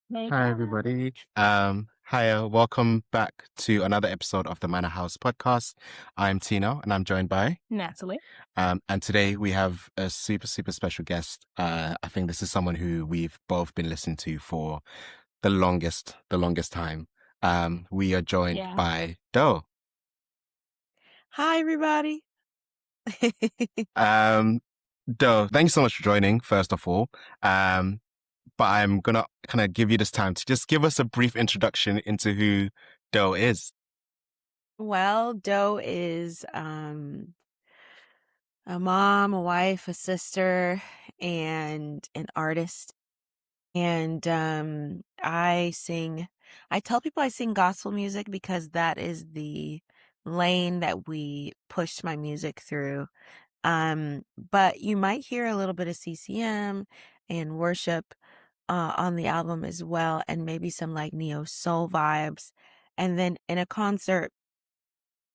Hey Hi, guys. everybody. Hiya, welcome back to another episode of the Manna House Podcast. I'm Tino, and I'm joined by, Natalie. and today we have a super special guest. I think this is someone who we've both been listening to for the longest time. We are joined Yeah. by Doe. Hi, everybody. Um, Doe, thank you so much for joining, first of all. But I'm gonna kind of give you this time to just give us a brief introduction into who Doe is. Well, Doe is a mom, a wife, a sister, and an artist. And I tell people I sing gospel music because that is the lane that we pushed my music through. But you might hear a little bit of CCM and worship on the album as well, and maybe some like neo soul vibes. And then in a concert,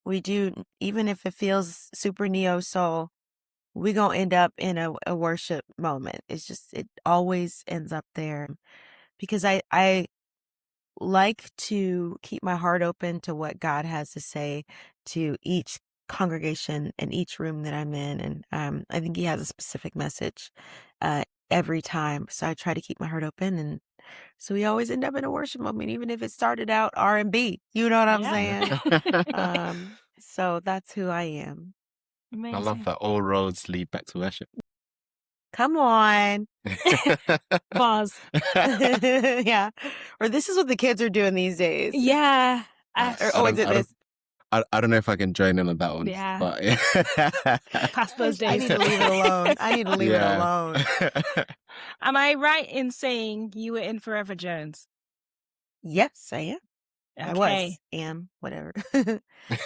we do, even if it feels super neo soul, we gonna end up in a worship moment. It always ends up there because I like to keep my heart open to what God has to say to each congregation and each room that I'm in. And I think he has a specific message every time. So I try to keep my heart open. And so we always end up in a worship moment, even if it started out R&B. You know what I'm saying? So that's who I am. I love Amazing. that all roads lead back to worship. Come on. Pause. Yeah. Or this is what the kids are doing these days. Yeah. Or is it this? I don't know if I can join in on that one. Yeah. But Past those I days. need to leave it alone. I need to leave it alone. Am I right in saying you were in Forever Jones? Yes, I am. Okay. I was, am, whatever.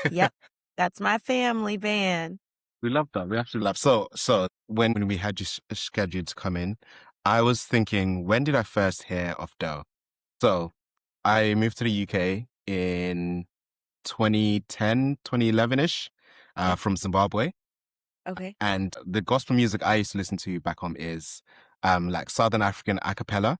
Yep. That's my family band. We love that. We absolutely love. So when we had you scheduled to come in, I was thinking, when did I first hear of Doe? So I moved to the UK in 2010, 2011-ish, from Zimbabwe. Okay. And the gospel music I used to listen to back home is like Southern African a cappella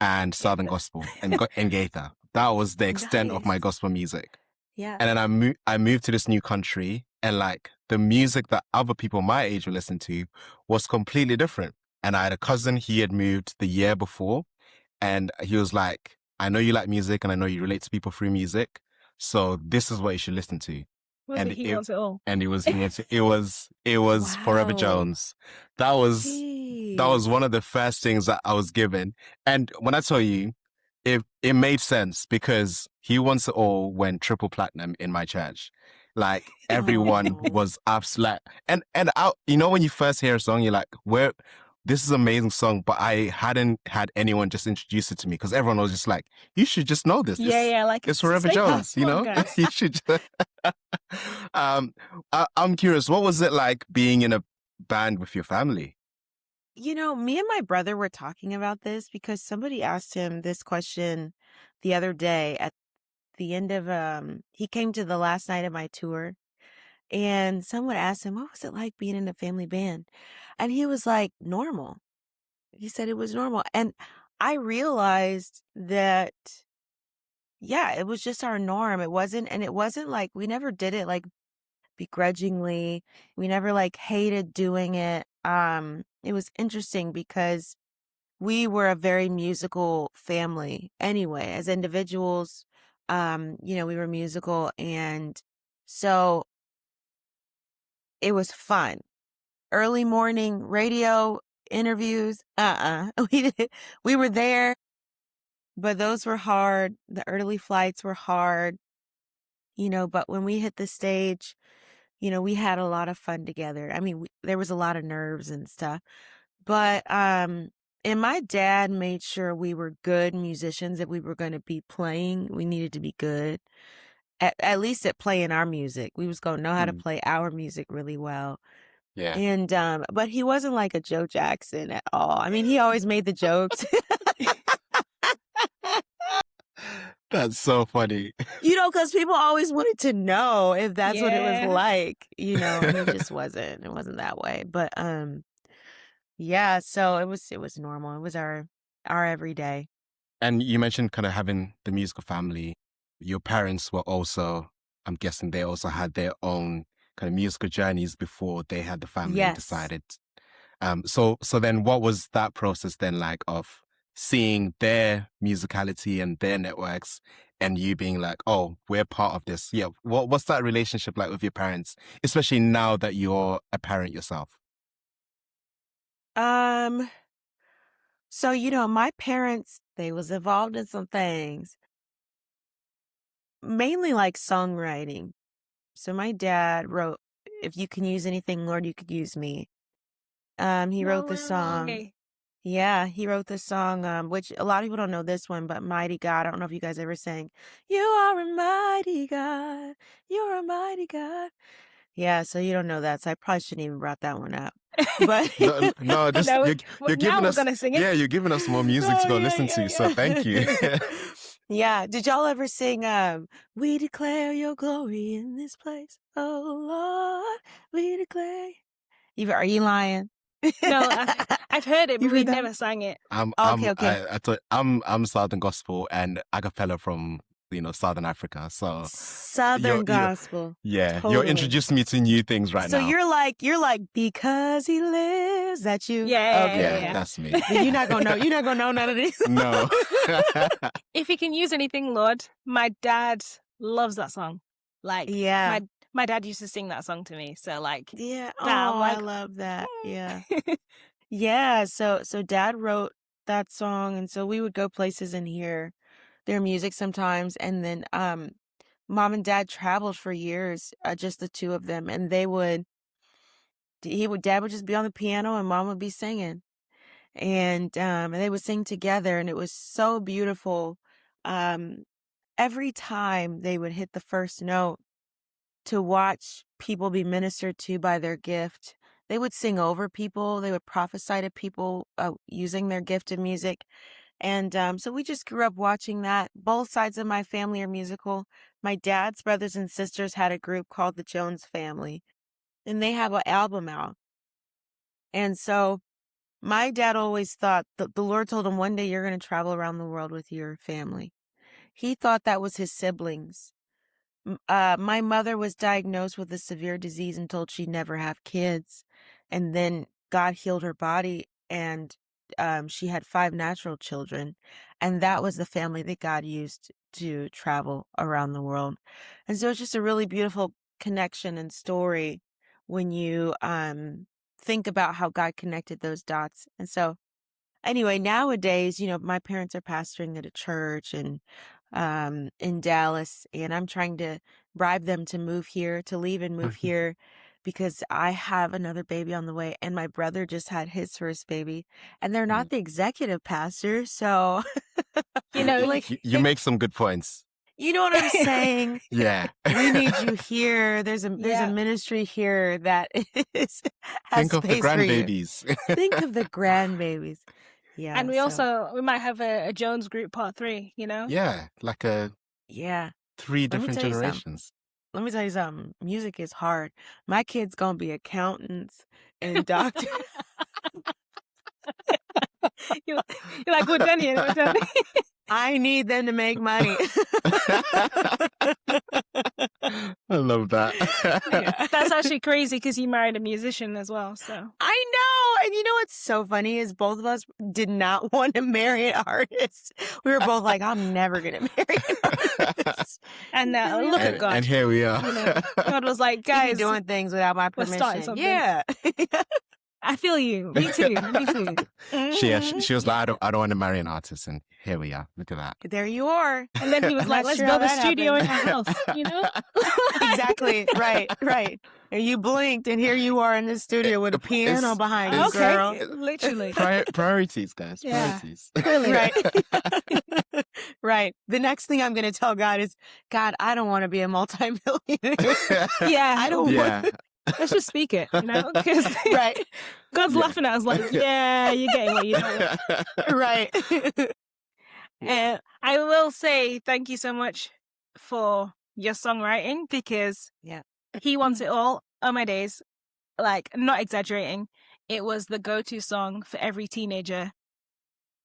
and Southern gospel and Gaither. That was the extent of my Nice. gospel music. Yeah. And then I moved to this new country, and like the music that other people my age would listen to was completely different. And I had a cousin, he had moved the year before, and he was like, I know you like music and I know you relate to people through music. So this is what you should listen to. Was it He Wants It All? And it was Forever Wow. Jones. That was Jeez. one of the first things that I was given. And when I tell you, it made sense because He Wants It All went triple platinum in my church. Like everyone Oh. was absolute. And you know, when you first hear a song, you're like, where this is an amazing song, but I hadn't had anyone just introduce it to me because everyone was just like, you should just know this. Yeah, like it's Forever say Jones, you come on, know? guys. You should just... I'm curious, what was it like being in a band with your family? You know, me and my brother were talking about this because somebody asked him this question the other day at the end of he came to the last night of my tour, and someone asked him, what was it like being in a family band? And he was like, normal. He said it was normal. And I realized that, yeah, it was just our norm. It wasn't like, we never did it like begrudgingly. We never like hated doing it. It was interesting because we were a very musical family anyway, as individuals. We were musical, and so it was fun. Early morning radio interviews, we were there, but those were hard. The early flights were hard, but when we hit the stage, we had a lot of fun together. I mean, there was a lot of nerves and stuff, but and my dad made sure we were good musicians. If we were going to be playing, we needed to be good, at least at playing our music. We was going to know how to play our music really well. Yeah. And but he wasn't like a Joe Jackson at all. I mean, he always made the jokes. That's so funny. Because people always wanted to know if that's what it was like, and it just wasn't. It wasn't that way. But yeah, so it was normal. It was our everyday. And you mentioned kind of having the musical family. Your parents were also, I'm guessing they also had their own kind of musical journeys before they had the family and Yes. decided. So then what was that process then like of seeing their musicality and their networks and you being like, oh, we're part of this? Yeah. What's that relationship like with your parents, especially now that you're a parent yourself? So, my parents, they was involved in some things, mainly like songwriting. So my dad wrote, "If you can use anything, Lord, you could use me." He wrote the song. way. Yeah, he wrote the song, which a lot of people don't know this one, but Mighty God. I don't know if you guys ever sang, "You are a mighty God. You're a mighty God." Yeah, so you don't know that, so I probably shouldn't even brought that one up. But No, just No, you're now giving we're us, gonna sing it. yeah, you're giving us more music to Oh, go yeah, listen yeah, to. So thank you. yeah. Yeah. Did y'all ever sing, "We declare your glory in this place, oh Lord, we declare"? Are you lying? No, I've heard it, You but we heard that? never sang it. Okay. I'm Southern Gospel and a cappella from Southern Africa. So Southern gospel. you're Totally. introducing me to new things right So now. you're like, because he lives. That you? Yeah, Okay. Yeah, that's me. Then you're not gonna know none of these. No. If you can use anything, Lord, my dad loves that song. Like, Yeah. my dad used to sing that song to me. So like, Yeah. Oh, I'm like, I love that. Yeah. Yeah. So Dad wrote that song, and so we would go places and hear their music sometimes, and then Mom and Dad traveled for years, just the two of them, and Dad would just be on the piano and Mom would be singing. And they would sing together, and it was so beautiful. Every time they would hit the first note, to watch people be ministered to by their gift. They would sing over people. They would prophesy to people using their gift of music. And so we just grew up watching that. Both sides of my family are musical. My dad's brothers and sisters had a group called the Jones Family, and they have an album out. And so my dad always thought the Lord told him one day you're going to travel around the world with your family. He thought that was his siblings. My mother was diagnosed with a severe disease and told she'd never have kids. And then God healed her body, and she had 5 natural children. And that was the family that God used to travel around the world. And so it's just a really beautiful connection and story when you think about how God connected those dots. And so anyway, nowadays, my parents are pastoring at a church and in Dallas, and I'm trying to bribe them to leave and move here because I have another baby on the way, and my brother just had his first baby, and they're not the executive pastor, so like you make some good points. you know what I'm saying? Yeah. We need you here. There's a ministry here that has Think of the space for you. grandbabies. Think of the grandbabies. Yeah. and we might have a Jones group part 3, Yeah, like Yeah. 3 Let me different tell you something. generations. Let me tell you something. Music is hard. My kids gonna be accountants and doctors. You're like, well, Jenny, I need them to make money. I love that. Yeah. That's actually crazy because you married a musician as well. So I know. And you know what's so funny is both of us did not want to marry an artist. We were both like, I'm never going to marry an artist. and look at God. And here we are. God was like, You be guys, doing things without my we're starting permission. something. Yeah. I feel you. Me too. Me too. She was like, I don't want to marry an artist, and here we are. Look at that. There you are. And then he was I'm like, not let's sure build how a that studio in happened. our house, Exactly. Right. And you blinked, and here you are in the studio with a piano behind you, it's- girl. Okay, literally. Priorities, guys. Yeah. Priorities. Clearly. Right. Right. The next thing I'm going to tell God is, God, I don't want to be a multimillionaire. Yeah. I don't Yeah. want. Let's just speak it, Because Right. God's laughing at us like, yeah, you're getting what you don't want. Right. I will say thank you so much for your songwriting because Yeah. He Wants It All. Oh my days. Like, not exaggerating. It was the go-to song for every teenager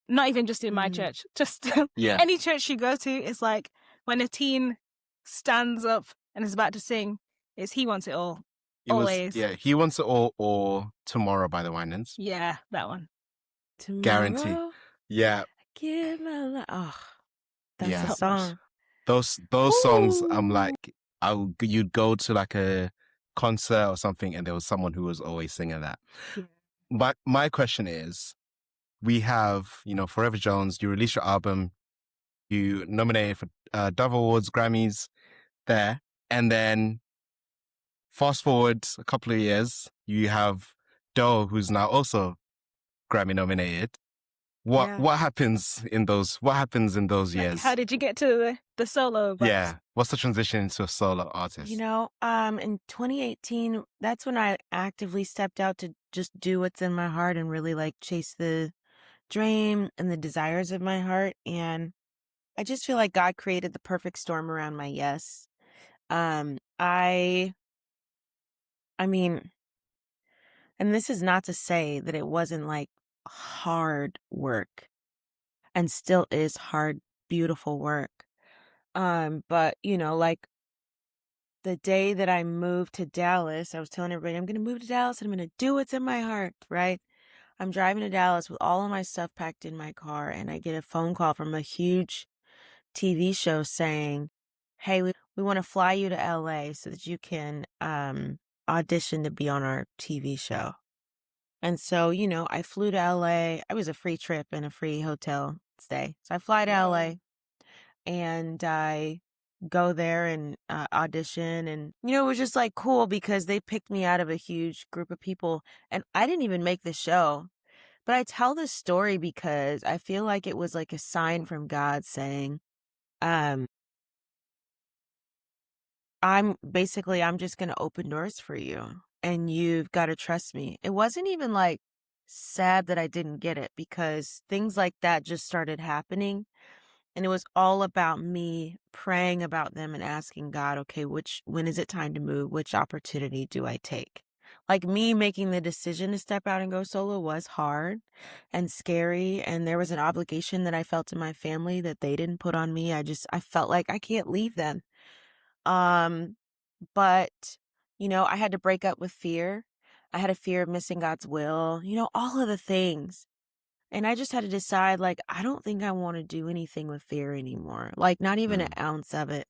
not even just in my Mm. church, just Yeah. any church you go to, it's like when a teen stands up and is about to sing, it's He Wants It All. It was, Always. yeah, He Wants It All or Tomorrow by the Winans. Yeah, that one. Guarantee. Tomorrow, Yeah. I give my life. Oh, that's Yeah. the Top notch. song. Those songs, I'm Ooh. like, you'd go to like a concert or something and there was someone who was always singing that. Yeah. But my question is, we have, Forever Jones, you release your album, you nominated for Dove Awards, Grammys there, and then fast forward a couple of years, you have DOE, who's now also Grammy nominated. What Yeah. what happens in those Like, years? how did you get to the solo? But Yeah. What's the transition into a solo artist? In 2018, that's when I actively stepped out to just do what's in my heart and really like chase the dream and the desires of my heart. And I just feel like God created the perfect storm around my yes. I mean, and this is not to say that it wasn't like hard work and still is hard, beautiful work. But like the day that I moved to Dallas, I was telling everybody, I'm going to move to Dallas and I'm going to do what's in my heart, right? I'm driving to Dallas with all of my stuff packed in my car, and I get a phone call from a huge TV show saying, hey, we want to fly you to LA so that you can audition to be on our TV show. And so, I flew to LA. It was a free trip and a free hotel stay. So I fly to LA and I go there and audition. And, it was just like cool because they picked me out of a huge group of people. And I didn't even make the show. But I tell this story because I feel like it was like a sign from God saying, I'm just going to open doors for you and you've got to trust me. It wasn't even like sad that I didn't get it because things like that just started happening. And it was all about me praying about them and asking God, okay, when is it time to move? Which opportunity do I take? Like me making the decision to step out and go solo was hard and scary. And there was an obligation that I felt to my family that they didn't put on me. I felt like I can't leave them. But, I had to break up with fear. I had a fear of missing God's will, all of the things. And I just had to decide, like, I don't think I want to do anything with fear anymore. Like, not even an ounce of it.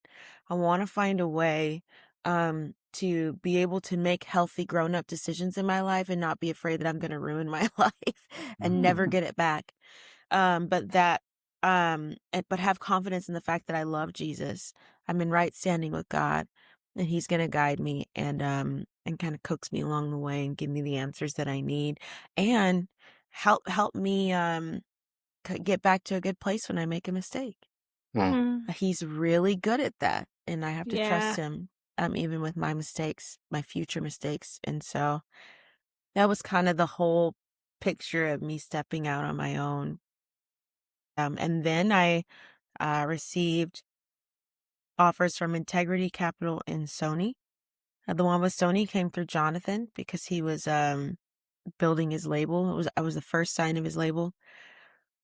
I want to find a way to be able to make healthy grown-up decisions in my life and not be afraid that I'm going to ruin my life and never get it back. But have confidence in the fact that I love Jesus. I'm in right standing with God, and He's going to guide me and kind of coax me along the way and give me the answers that I need and help me get back to a good place when I make a mistake. He's really good at that, and I have to trust Him even with my mistakes, my future mistakes. And so that was kind of the whole picture of me stepping out on my own. And then I received offers from Integrity Capital and Sony. The one with Sony came through Jonathan because he was building his label. I was the first sign of his label.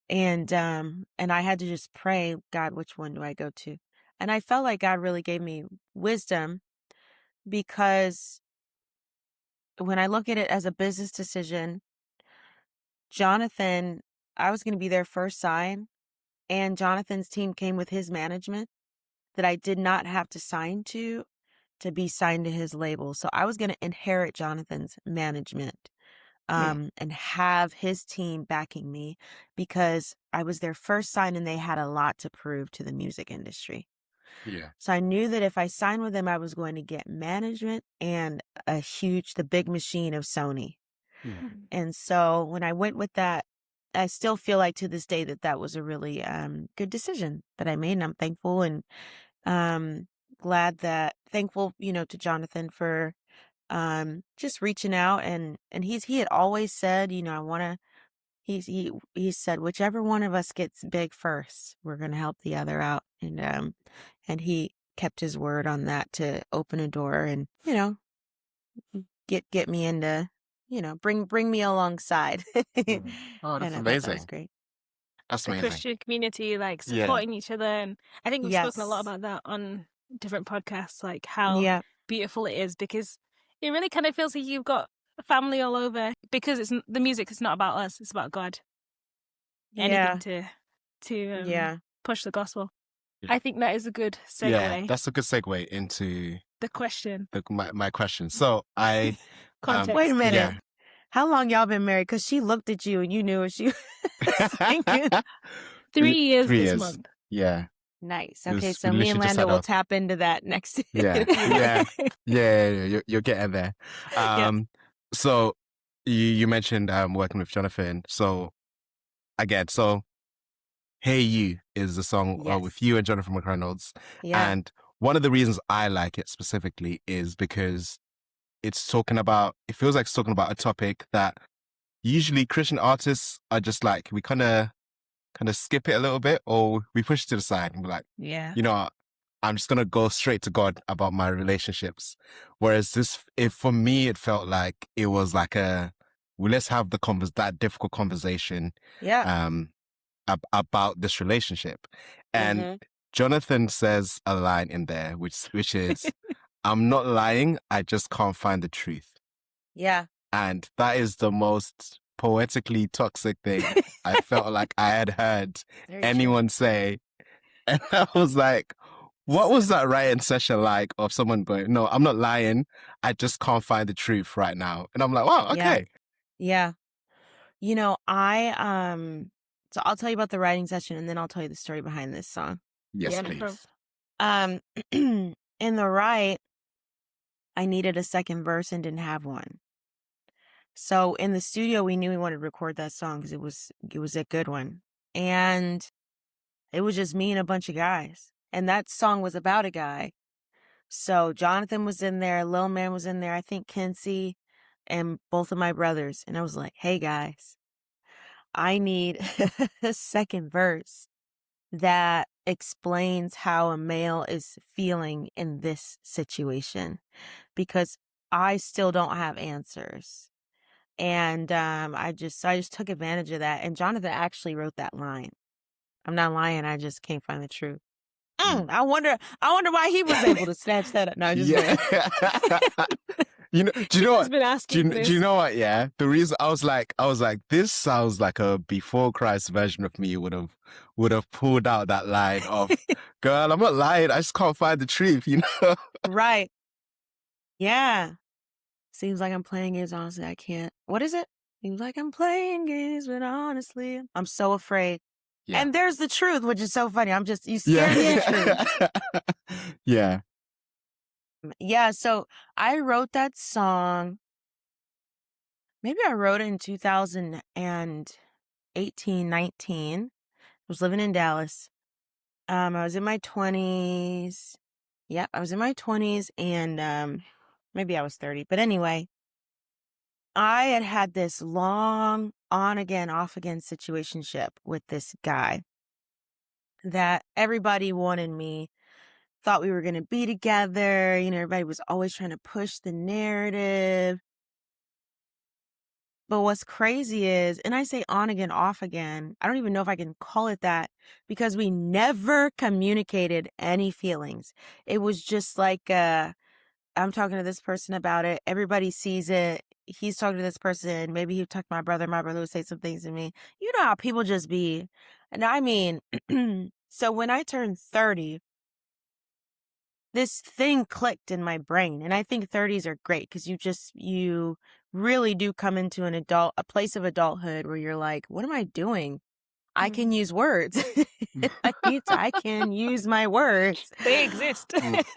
And I had to just pray, God, which one do I go to? And I felt like God really gave me wisdom because when I look at it as a business decision, Jonathan, I was going to be their first sign, and Jonathan's team came with his management that I did not have to sign to be signed to his label. So I was going to inherit Jonathan's management. And have his team backing me because I was their first sign and they had a lot to prove to the music industry. Yeah. So I knew that if I signed with them, I was going to get management and the big machine of Sony. And so when I went with that, I still feel like to this day that was a really good decision that I made. And I'm thankful and thankful, to Jonathan for just reaching out and he had always said, I want to, he said, whichever one of us gets big first, we're going to help the other out. And he kept his word on that to open a door and, get me into, bring me alongside. Oh, that's and I thought that amazing. was great. That's the amazing. Christian community, like Yeah. supporting each other. And I think we've spoken a lot Yes. about that on different podcasts, like how Yeah. beautiful it is, because it really kind of feels like you've got a family all over, because the music is not about us, it's about God. Yeah. Anything to Yeah. push the gospel. Yeah. I think that is a good segue. Yeah, that's a good segue into The question. my question. So I Context. Wait a minute. yeah. How long y'all been married? Because she looked at you and you knew what she was thinking. 3 years 3 this years. month. Yeah. Nice. It Okay, was- so we me and literally just Lando had will a- tap into that next. Yeah, yeah. You're getting there. So you mentioned working with Jonathan. So again, Hey You is the song Yes. with you and Jonathan McReynolds. Yeah. And one of the reasons I like it specifically is because it feels like it's talking about a topic that usually Christian artists are just like, we kind of skip it a little bit, or we push it to the side and be like, Yeah. you know, I'm just going to go straight to God about my relationships. Whereas for me, it felt like it was like let's have that difficult conversation Yeah. about this relationship. And Mhm. Jonathan says a line in there, which is, I'm not lying, I just can't find the truth. Yeah. And that is the most poetically toxic thing I felt like I had heard Very true. anyone say. And I was like, what was that writing session like of someone going, no, I'm not lying, I just can't find the truth right now. And I'm like, wow, okay. Yeah. You know, so I'll tell you about the writing session and then I'll tell you the story behind this song. Yes, Yeah, no please. problem. In the write, I needed a second verse and didn't have one. So in the studio, we knew we wanted to record that song because it was a good one. And it was just me and a bunch of guys. And that song was about a guy. So Jonathan was in there, Lil Man was in there, I think Kinsey, and both of my brothers. And I was like, hey guys, I need a second verse that explains how a male is feeling in this situation, because I still don't have answers. And I just took advantage of that. And Jonathan actually wrote that line. I'm not lying, I just can't find the truth. I wonder why he was able to snatch that up. No, I'm just Do you know He's what? been asking Do you know what? Yeah, the reason I was like, this sounds like a before Christ version of me would have pulled out that line of, girl, I'm not lying, I just can't find the truth. You know? Right. Yeah. Seems like I'm playing games. Honestly, I can't. What is it? Seems like I'm playing games, but honestly, I'm so afraid. Yeah. And there's the truth, which is so funny. You scared me of truth. Yeah. Yeah, so I wrote that song. Maybe I wrote it in 2018, 19. I was living in Dallas. I was in my 20s. Yeah, I was in my 20s and maybe I was 30. But anyway, I had this long on again, off again situationship with this guy that everybody wanted me, thought we were going to be together. You know, everybody was always trying to push the narrative. But what's crazy is, and I say on again, off again, I don't even know if I can call it that, because we never communicated any feelings. It was just like, I'm talking to this person about it. Everybody sees it. He's talking to this person. Maybe he'd talk to my brother. My brother would say some things to me. You know how people just be. And I mean, so when I turned 30, this thing clicked in my brain. And I think 30s are great because you really do come into a place of adulthood where you're like, what am I doing? I can use words. I can use my words. They exist.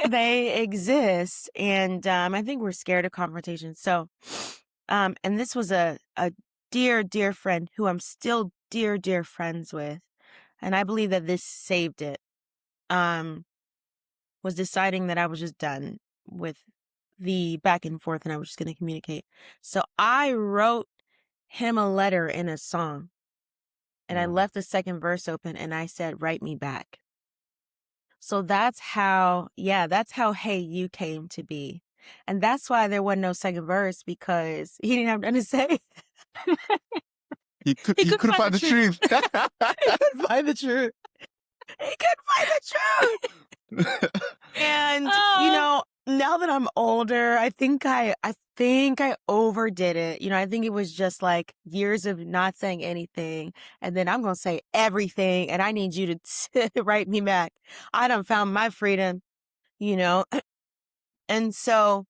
They exist. And I think we're scared of confrontation. So, and this was a dear, dear friend who I'm still dear, dear friends with. And I believe that this saved it. Was deciding that I was just done with the back and forth and I was just going to communicate. So I wrote him a letter in a song. And I left the second verse open and I said, write me back. So that's how Hey You came to be. And that's why there wasn't no second verse, because he didn't have nothing to say. He He couldn't couldn't find the truth. He couldn't find the truth. He couldn't find the truth. And Oh. now that I'm older, I think I overdid it. I think it was just like years of not saying anything, and then I'm gonna say everything, and I need you to write me back. I done found my freedom, and so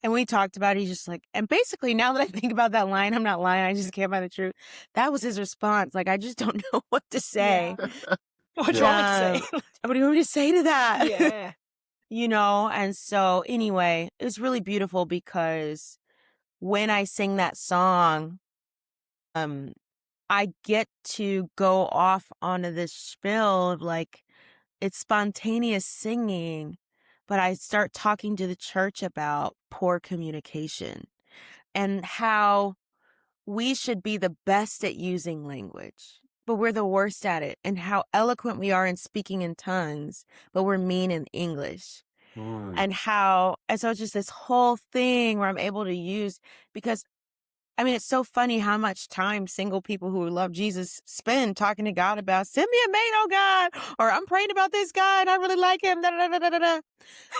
and we talked about it. He's just like, and basically now that I think about that line, I'm not lying. I just can't find the truth. That was his response. Like, I just don't know what to say. Yeah. What do you want me to say? What do you want me to say to that? Yeah. And so anyway, it was really beautiful because when I sing that song, I get to go off onto this spiel of like, it's spontaneous singing, but I start talking to the church about poor communication and how we should be the best at using language, but we're the worst at it, and how eloquent we are in speaking in tongues, but we're mean in English. And so it's just this whole thing where I'm able to use, because it's so funny how much time single people who love Jesus spend talking to God about, send me a mate, oh God, or I'm praying about this guy and I really like him, da, da, da, da, da, da.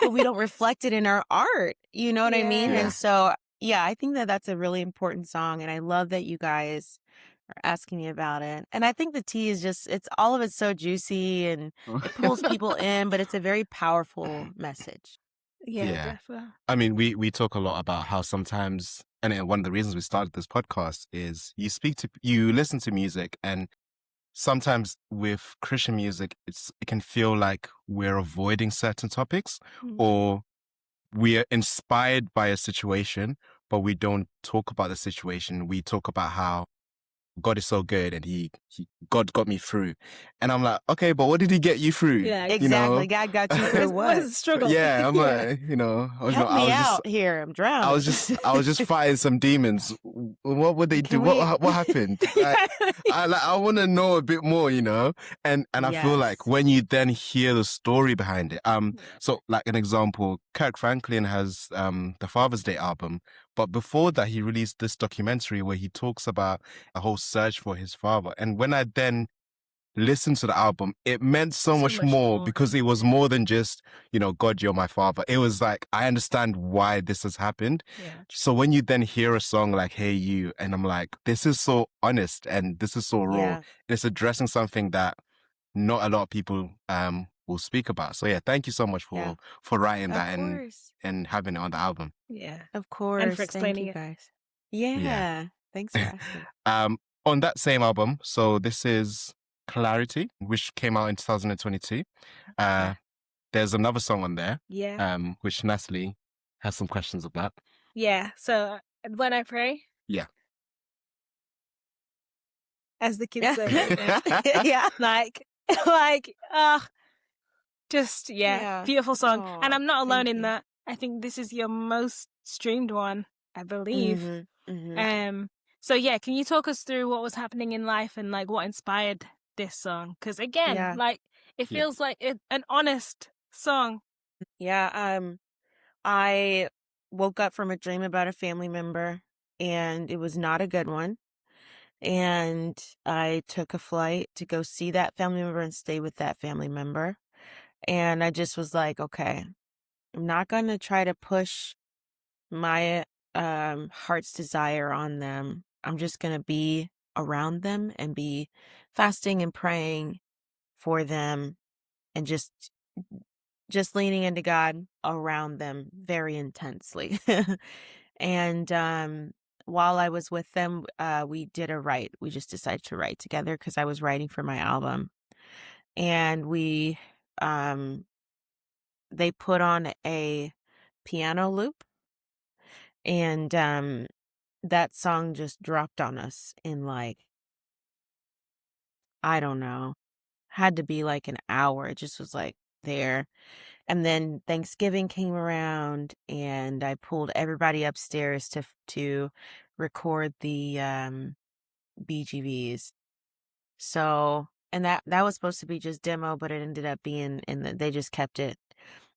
But we don't reflect it in our art. You know what I mean? Yeah. And so, yeah, I think that that's a really important song. And I love that you guys are asking me about it. And I think the tea is just, all of it's so juicy and it pulls people in, but it's a very powerful message. Yeah, definitely. I mean, we talk a lot about how sometimes, and one of the reasons we started this podcast is you listen to music, and sometimes with Christian music, it can feel like we're avoiding certain topics, or we're inspired by a situation, but we don't talk about the situation. We talk about how God is so good and God got me through. And I'm like, okay, but what did he get you through? Yeah, exactly. God got you through What what? is the struggle? Yeah, I'm like, Help me out here. I'm drowning. I was just fighting some demons. What would they do? What happened? I want to know a bit more, and I feel like when you then hear the story behind it, so like an example, Kirk Franklin has the Father's Day album, but before that he released this documentary where he talks about a whole search for his father. And when I then listened to the album, it meant so much more because it was more than just, God, you're my father. It was like, I understand why this has happened. Yeah. So when you then hear a song like Hey You, and I'm like, this is so honest and this is so raw. Yeah. It's addressing something that not a lot of people will speak about. So yeah, thank you so much for writing that and having it on the album. Yeah. Of course. And for explaining it, guys. Yeah. Thanks for asking. On that same album, so this is Clarity, which came out in 2022. There's another song on there, which Natalie has some questions about. Yeah. So when I pray, as the kids say, yeah, just beautiful song. Aww, and I'm not alone in you. that. I think this is your most streamed one, I believe. So yeah, can you talk us through what was happening in life and like what inspired this song? Because again, it feels like an honest song. Yeah. I woke up from a dream about a family member, and it was not a good one. And I took a flight to go see that family member and stay with that family member. And I just was like, okay, I'm not going to try to push my heart's desire on them. I'm just going to be around them and be fasting and praying for them and just leaning into God around them very intensely. And while I was with them, we did a write. We just decided to write together because I was writing for my album. And they put on a piano loop, and that song just dropped on us in like, I don't know, had to be like an hour. It just was like there. And then Thanksgiving came around, and I pulled everybody upstairs to record the BGVs. So, and that was supposed to be just demo, but it ended up being they just kept it,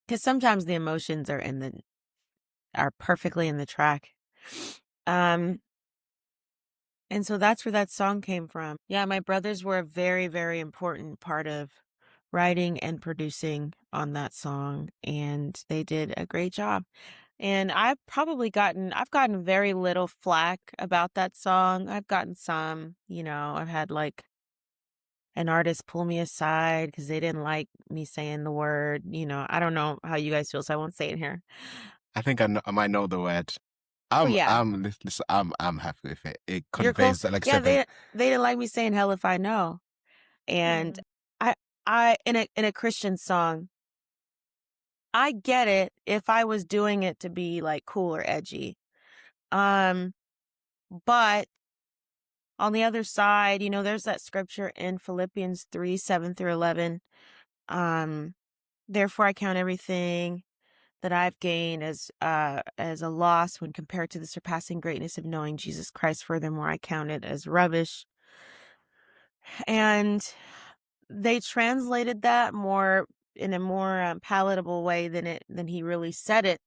because sometimes the emotions are perfectly in the track. And so that's where that song came from. Yeah, my brothers were a very, very important part of writing and producing on that song, and they did a great job. And I've gotten very little flack about that song. I've gotten some, I've had like an artist pull me aside because they didn't like me saying the word. I don't know how you guys feel, so I won't say it here. I think I might know the word. Yeah, I'm happy with it. It you're cool. conveys that, like I Yeah, said, they didn't like me saying hell if I know. And I I in a Christian song, I get it if I was doing it to be like cool or edgy. Um, but on the other side, there's that scripture in Philippians 3:7-11. Um, Therefore I count everything that I've gained as a loss when compared to the surpassing greatness of knowing Jesus Christ. Furthermore, I count it as rubbish. And they translated that more in a more palatable way than he really said it.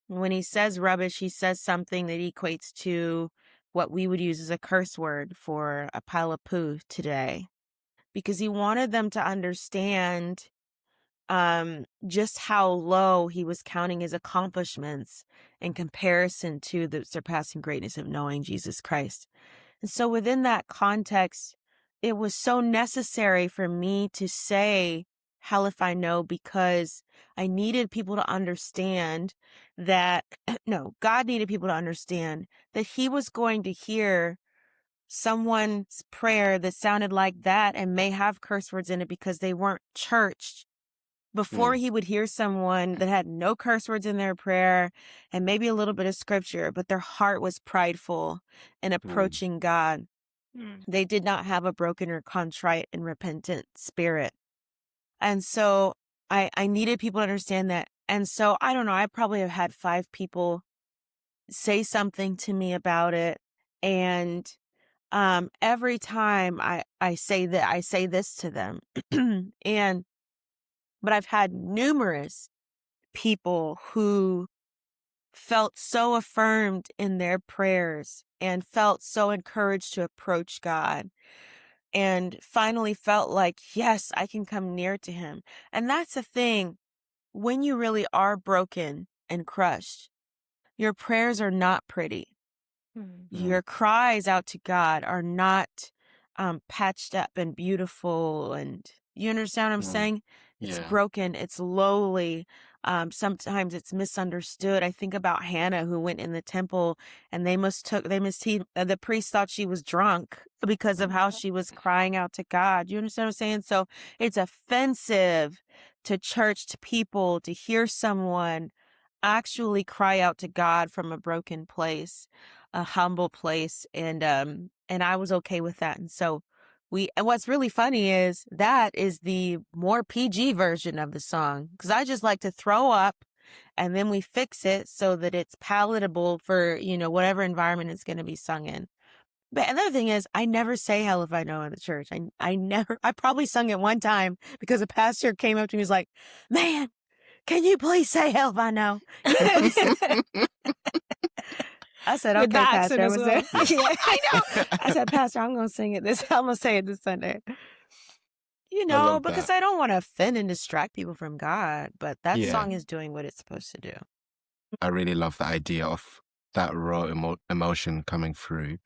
When he says rubbish, he says something that equates to what we would use as a curse word for a pile of poo today, because he wanted them to understand just how low he was counting his accomplishments in comparison to the surpassing greatness of knowing Jesus Christ. And so within that context, it was so necessary for me to say, hell if I know, because I needed people to understand that, no, God needed people to understand that he was going to hear someone's prayer that sounded like that and may have curse words in it because they weren't churched. Before he would hear someone that had no curse words in their prayer and maybe a little bit of scripture, but their heart was prideful in approaching God. They did not have a broken or contrite and repentant spirit. And so I needed people to understand that. And so I don't know, I probably have had 5 people say something to me about it. And every time I say that, I say this to them. But I've had numerous people who felt so affirmed in their prayers and felt so encouraged to approach God and finally felt like, yes, I can come near to him. And that's the thing. When you really are broken and crushed, your prayers are not pretty. Your cries out to God are not patched up and beautiful. And you understand what I'm saying? It's broken. It's lowly. Sometimes it's misunderstood. I think about Hannah, who went in the temple and the priest thought she was drunk because of how she was crying out to God. You understand what I'm saying? So it's offensive to church, to people, to hear someone actually cry out to God from a broken place, a humble place. And I was okay with that. And so and what's really funny is that is the more PG version of the song, because I just like to throw up and then we fix it so that it's palatable for, whatever environment it's going to be sung in. But another thing is, I never say hell if I know in the church. I probably sung it one time because a pastor came up to me and was like, man, can you please say hell if I know? I said, okay, Pastor. As well. I know. I said, Pastor, I'm going to sing it I'm going to say it this Sunday. Because I don't want to offend and distract people from God, but that song is doing what it's supposed to do. I really love the idea of that raw emotion coming through.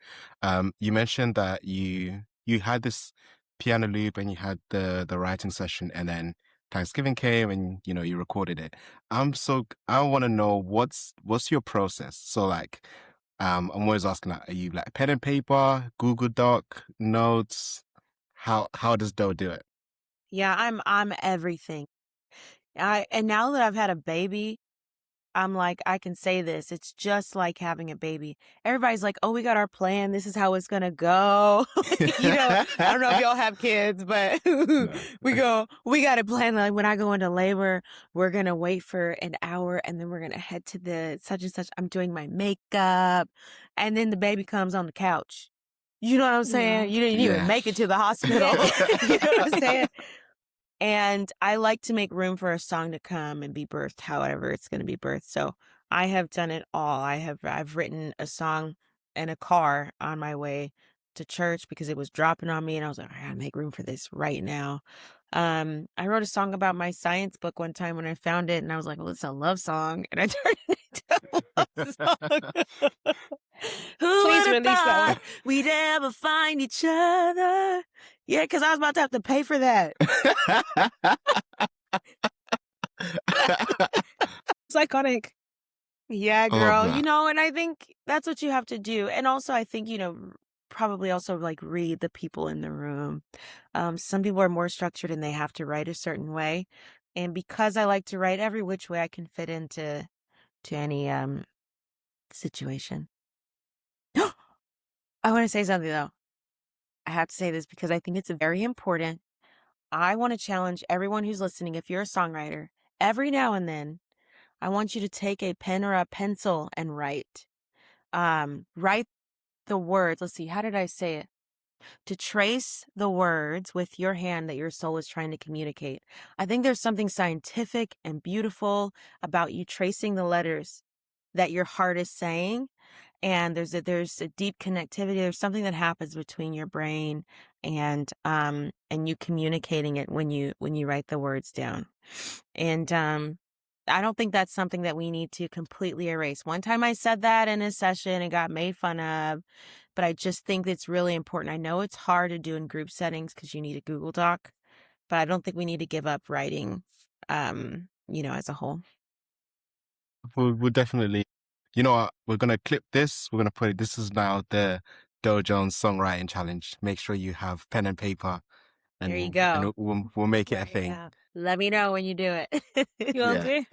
You mentioned that you had this piano loop and you had the writing session, and then Thanksgiving came and you recorded it. I want to know what's your process. So like, I'm always asking, like, are you like pen and paper, Google Doc, notes? How does DOE do it? Yeah, I'm everything. And now that I've had a baby, I'm like, I can say this. It's just like having a baby. Everybody's like, oh, we got our plan. This is how it's going to go. I don't know if y'all have kids, but we got a plan. Like when I go into labor, we're going to wait for an hour and then we're going to head to the such and such. I'm doing my makeup. And then the baby comes on the couch. You know what I'm saying? You didn't even make it to the hospital. You know what I'm saying? And I like to make room for a song to come and be birthed, however it's going to be birthed. So I have done it all. I've written a song in a car on my way to church because it was dropping on me, and I was like, I gotta make room for this right now. I wrote a song about my science book one time when I found it, and I was like, well, it's a love song, and I turned it into a love song. Who Please would have release that thought one. we'd ever find each other? Yeah, because I was about to have to pay for that. It's iconic. Yeah, I love girl. that. And I think that's what you have to do. And also, I think, probably also like read the people in the room. Some people are more structured and they have to write a certain way. And because I like to write every which way I can fit into any situation. I want to say something though. I have to say this because I think it's very important. I want to challenge everyone who's listening. If you're a songwriter, every now and then, I want you to take a pen or a pencil and write. Write the words. Let's see. How did I say it? To trace the words with your hand that your soul is trying to communicate. I think there's something scientific and beautiful about you tracing the letters that your heart is saying. And there's a deep connectivity. There's something that happens between your brain and you communicating it when you write the words down. And I don't think that's something that we need to completely erase. One time I said that in a session and got made fun of, but I just think it's really important. I know it's hard to do in group settings because you need a Google Doc, but I don't think we need to give up writing, as a whole. We'll definitely, you know what? We're going to clip this. We're going to put it, this is now the Doe Jones Songwriting Challenge. Make sure you have pen and paper. And there you go. And we'll make it a thing. Yeah. Let me know when you do it. You'll do.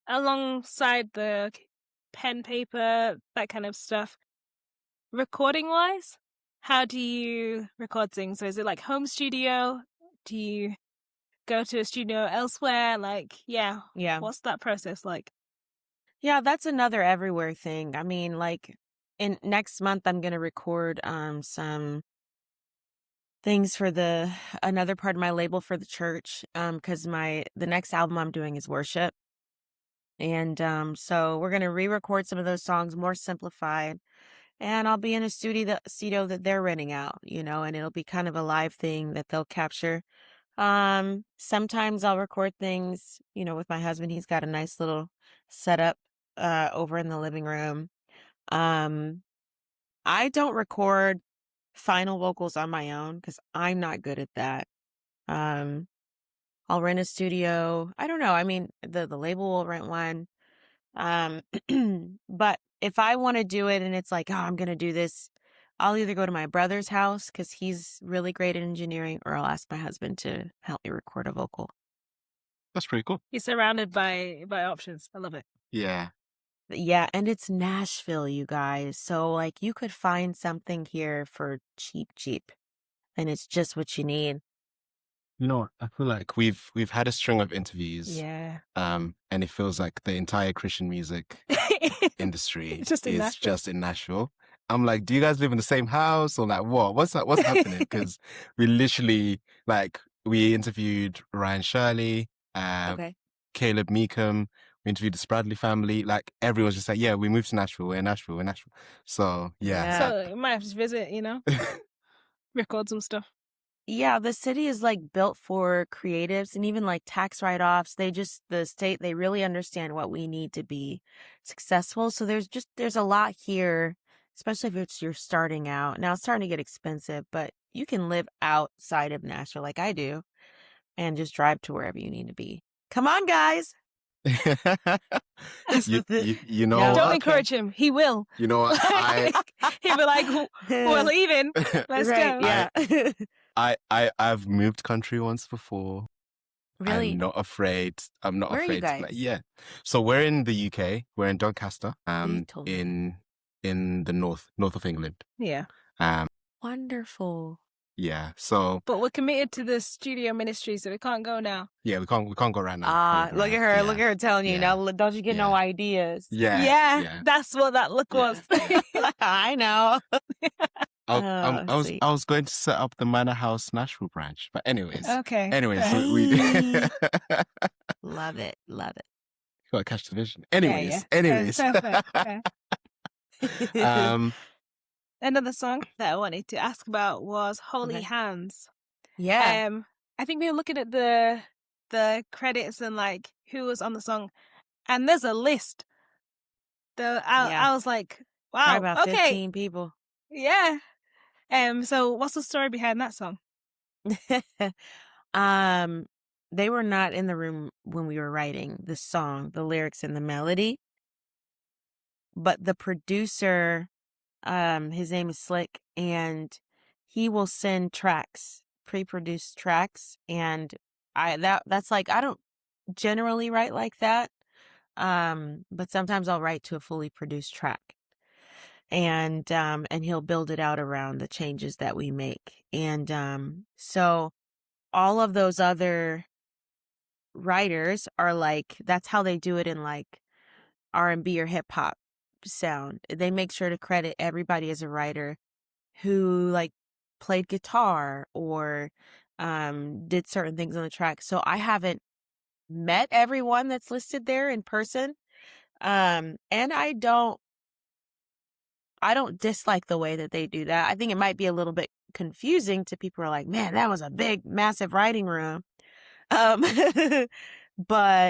Alongside the pen, paper, that kind of stuff, recording wise, how do you record things? So is it like home studio? Do you go to a studio elsewhere? Yeah. What's that process like? Yeah, that's another everywhere thing. I mean, like in next month, I'm going to record some things for another part of my label for the church, because the next album I'm doing is worship. And so we're going to re-record some of those songs more simplified, and I'll be in a studio that they're renting out, and it'll be kind of a live thing that they'll capture. Sometimes I'll record things, with my husband. He's got a nice little setup over in the living room. I don't record final vocals on my own because I'm not good at that. I'll rent a studio. I don't know. I mean, the label will rent one. But if I want to do it and it's like, oh, I'm going to do this, I'll either go to my brother's house because he's really great at engineering, or I'll ask my husband to help me record a vocal. That's pretty cool. You're surrounded by options. I love it. Yeah. Yeah, and it's Nashville, you guys. So like you could find something here for cheap, and it's just what you need. You know what? I feel like we've had a string of interviews. Yeah. And it feels like the entire Christian music industry is just in Nashville. I'm like, do you guys live in the same house or like what? What's happening? Because we literally we interviewed Ryan Shirley, Caleb Meekham. We interviewed the Spradley family. Like everyone's just like, yeah, we moved to Nashville. We're in Nashville. So yeah. So you might have to visit, record some stuff. Yeah, the city is like built for creatives, and even like tax write-offs. The state, they really understand what we need to be successful. So there's a lot here, especially if you're starting out. Now it's starting to get expensive, but you can live outside of Nashville like I do and just drive to wherever you need to be. Come on, guys. you know, don't encourage him. He will. You know what? He'll be like, we're leaving. Let's go. Yeah. I've moved country once before. Really? I'm not afraid. Where are you guys? Yeah. So we're in the UK. We're in Doncaster. In the north of England. Yeah. Wonderful. Yeah. So. But we're committed to the studio ministry, so we can't go now. Yeah, we can't go right now. Look at her. Yeah. Look at her telling you now. Don't you get no ideas? Yeah. That's what that look was. I know. I was going to set up the Manna House Nashville branch, but anyways. Okay. Anyways, we love it. Gotta catch the vision. Anyways. Perfect. Okay. Another song that I wanted to ask about was Holy Okay. Hands. Yeah. I think we were looking at the credits and like who was on the song, and there's a list. Yeah. I was like, Probably wow, about okay, 15 people. yeah. So what's the story behind that song? They were not in the room when we were writing the song, the lyrics and the melody. But the producer, his name is Slick, and he will send tracks, pre-produced tracks, and that's like, I don't generally write like that. But sometimes I'll write to a fully produced track. And he'll build it out around the changes that we make. And so all of those other writers are like, that's how they do it in like R&B or hip hop sound. They make sure to credit everybody as a writer who like played guitar or did certain things on the track. So I haven't met everyone that's listed there in person. And I don't dislike the way that they do that. I think it might be a little bit confusing to people who are like, man, that was a big, massive writing room. But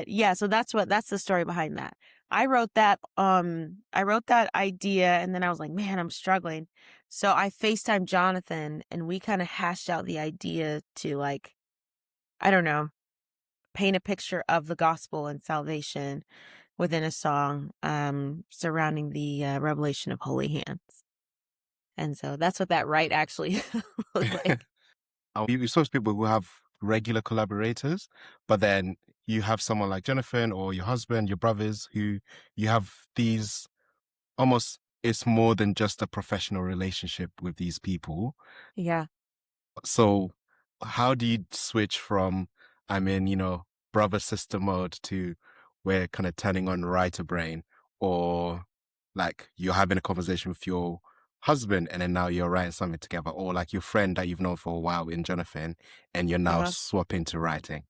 yeah, so that's the story behind that. I wrote that idea, and then I was like, man, I'm struggling. So I FaceTimed Jonathan, and we kind of hashed out the idea to like, I don't know, paint a picture of the gospel and salvation within a song surrounding the revelation of holy hands. And so that's what that write actually looked like. You saw people who have regular collaborators, but then you have someone like Jonathan or your husband, your brothers, who you have these almost, it's more than just a professional relationship with these people. Yeah. So how do you switch from, brother sister mode to we're kind of turning on writer brain, or like you're having a conversation with your husband and then now you're writing something together, or like your friend that you've known for a while in Jonathan and you're now swapping to writing?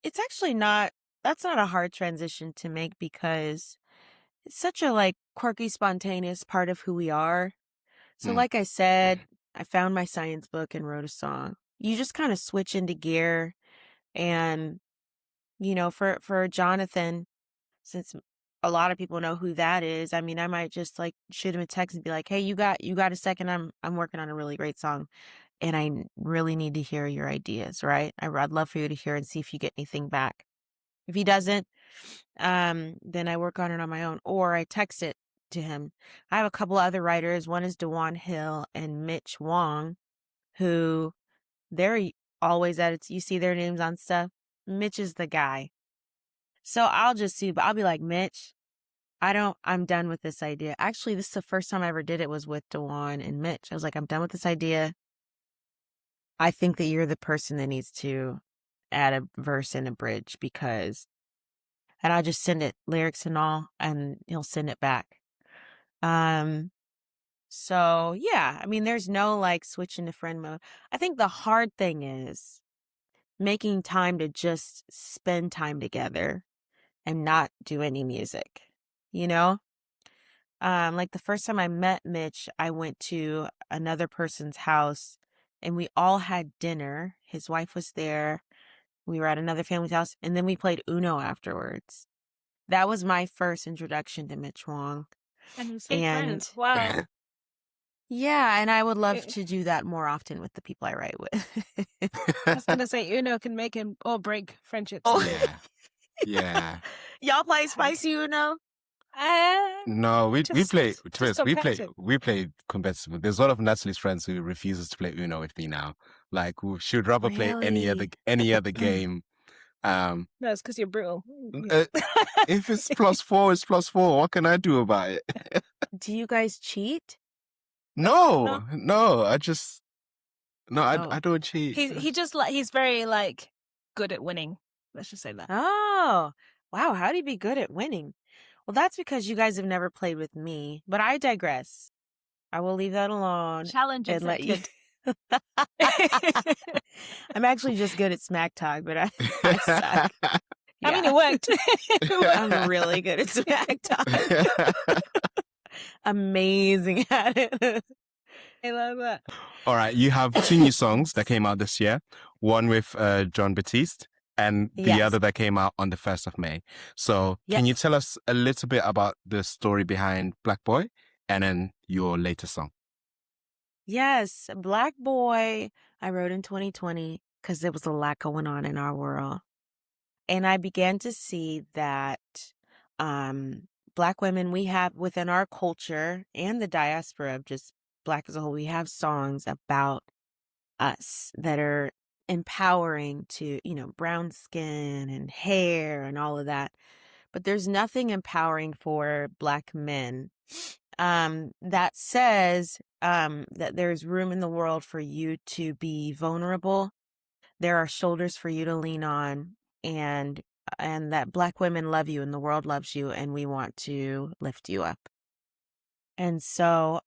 It's actually that's not a hard transition to make because it's such a like quirky, spontaneous part of who we are. So like I said, I found my science book and wrote a song. You just kind of switch into gear. And, for Jonathan, since a lot of people know who that is, I mean, I might just like shoot him a text and be like, hey, you got a second? I'm working on a really great song and I really need to hear your ideas, right? I'd love for you to hear and see if you get anything back. If he doesn't, then I work on it on my own, or I text it to him. I have a couple other writers. One is Dewan Hill and Mitch Wong, who they're always at it. You see their names on stuff. Mitch is the guy. So I'll be like, Mitch, I'm done with this idea. Actually, this is the first time I ever did it was with Dewan and Mitch. I was like, I'm done with this idea. I think that you're the person that needs to add a verse and a bridge and I'll just send it lyrics and all, and he'll send it back. So yeah, I mean, there's no like switching to friend mode. I think the hard thing is making time to just spend time together and not do any music, like the first time I met Mitch, I went to another person's house and we all had dinner. His wife was there. We were at another family's house, and then we played Uno afterwards. That was my first introduction to Mitch Wong. And friends. Wow. Yeah, and I would love to do that more often with the people I write with. I was gonna say Uno can make or break friendships. Oh. Yeah. Y'all play spicy Uno? No, we play competitive. There's a lot of Natalie's friends who refuses to play Uno with me now. Like she would rather play any other game. No, it's because you're brutal. If it's +4, it's +4. What can I do about it? Do you guys cheat? No. I don't cheat. He's very like good at winning. Let's just say that. Oh, wow. How do you be good at winning? Well, that's because you guys have never played with me, but I digress. I will leave that alone. Challenge and let you. I'm actually just good at smack talk, but I suck. I mean, it worked. I'm really good at smack talk. Amazing at it. I love that. All right, you have 2 new songs that came out this year. One with John Batiste and the other that came out on the 1st of May. So can you tell us a little bit about the story behind Black Boy and then your latest song? Yes, Black Boy, I wrote in 2020 because there was a lot going on in our world. And I began to see that Black women, we have within our culture and the diaspora of just Black as a whole, we have songs about us that are empowering to, brown skin and hair and all of that. But there's nothing empowering for Black men that says that there's room in the world for you to be vulnerable. There are shoulders for you to lean on, and that Black women love you and the world loves you, and we want to lift you up. And so